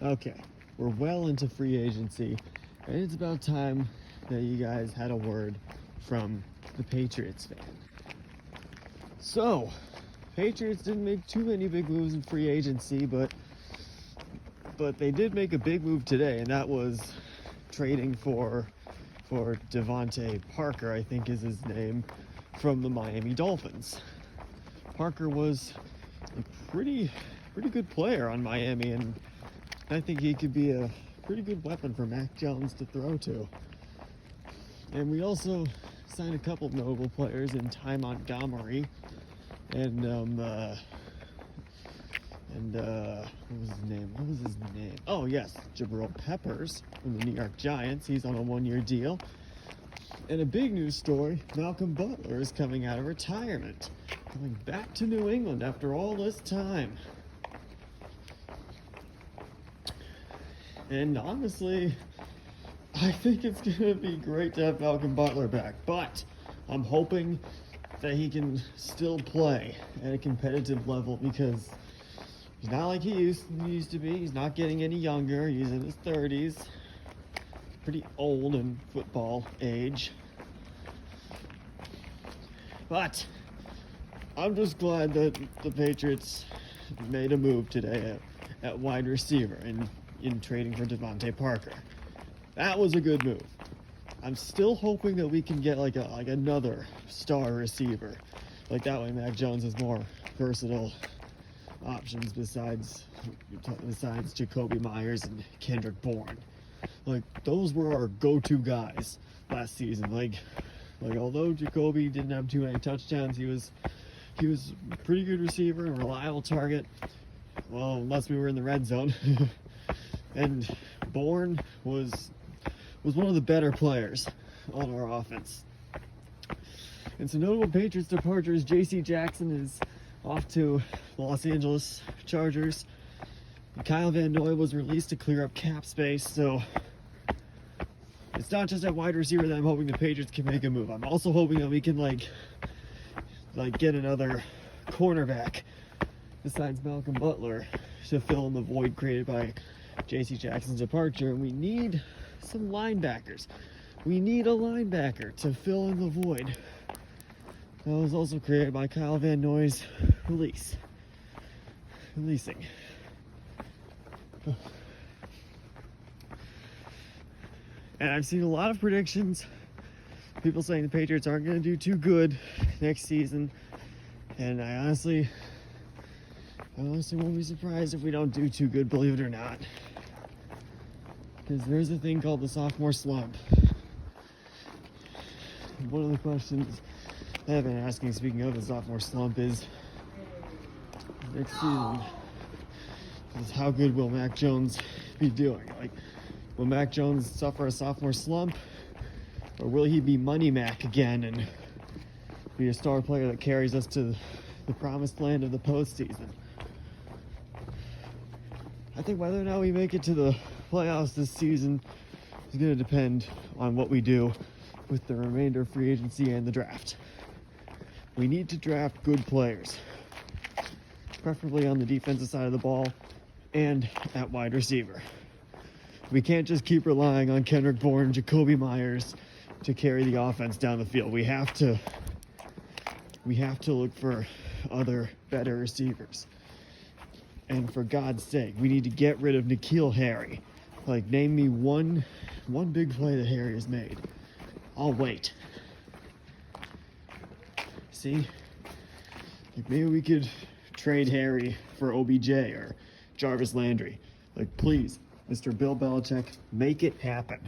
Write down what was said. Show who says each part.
Speaker 1: Okay, we're well into free agency, and it's about time that you guys had a word from the Patriots fan. So, Patriots didn't make too many big moves in free agency, but they did make a big move today, and that was trading for Devontae Parker, I think is his name, from the Miami Dolphins. Parker was a pretty good player on Miami, and I think he could be a pretty good weapon for Mac Jones to throw to. And we also signed a couple of notable players in Ty Montgomery and what was his name? Oh yes, Jabril Peppers from the New York Giants. He's on a one-year deal. And a big news story, Malcolm Butler is coming out of retirement, coming back to New England after all this time. And honestly, I think it's going to be great to have Malcolm Butler back, but I'm hoping that he can still play at a competitive level because he's not like he used to be. He's not getting any younger. He's in his 30s. Pretty old in football age. But I'm just glad that the Patriots made a move today at wide receiver in trading for Devontae Parker. That was a good move. I'm still hoping that we can get like another star receiver. Like that way Mac Jones has more versatile options besides Jacoby Myers and Kendrick Bourne. Like those were our go-to guys last season. Like although Jacoby didn't have too many touchdowns, he was a pretty good receiver and reliable target. Well, unless we were in the red zone. And Bourne was one of the better players on our offense. And some notable Patriots departures. J.C. Jackson is off to Los Angeles Chargers. And Kyle Van Noy was released to clear up cap space. So it's not just at wide receiver that I'm hoping the Patriots can make a move. I'm also hoping that we can like get another cornerback besides Malcolm Butler to fill in the void created by J.C. Jackson's departure. And we need some linebackers. We need a linebacker to fill in the void that was also created by Kyle Van Noy's releasing. And I've seen a lot of predictions, people saying the Patriots aren't going to do too good next season, and I honestly won't be surprised if we don't do too good, believe it or not. Because there's a thing called the sophomore slump. One of the questions I've been asking, speaking of the sophomore slump, is next season is how good will Mac Jones be doing? Like, will Mac Jones suffer a sophomore slump, or will he be Money Mac again and be a star player that carries us to the promised land of the postseason? I think whether or not we make it to the playoffs this season is going to depend on what we do with the remainder of free agency and the draft. We need to draft good players, preferably on the defensive side of the ball and at wide receiver. We can't just keep relying on Kendrick Bourne, Jacoby Myers to carry the offense down the field. We have to look for other better receivers. And for God's sake, we need to get rid of N'Keal Harry. Like, name me one big play that Harry has made. I'll wait. See? Like, maybe we could trade Harry for OBJ or Jarvis Landry. Like, please, Mr. Bill Belichick, make it happen.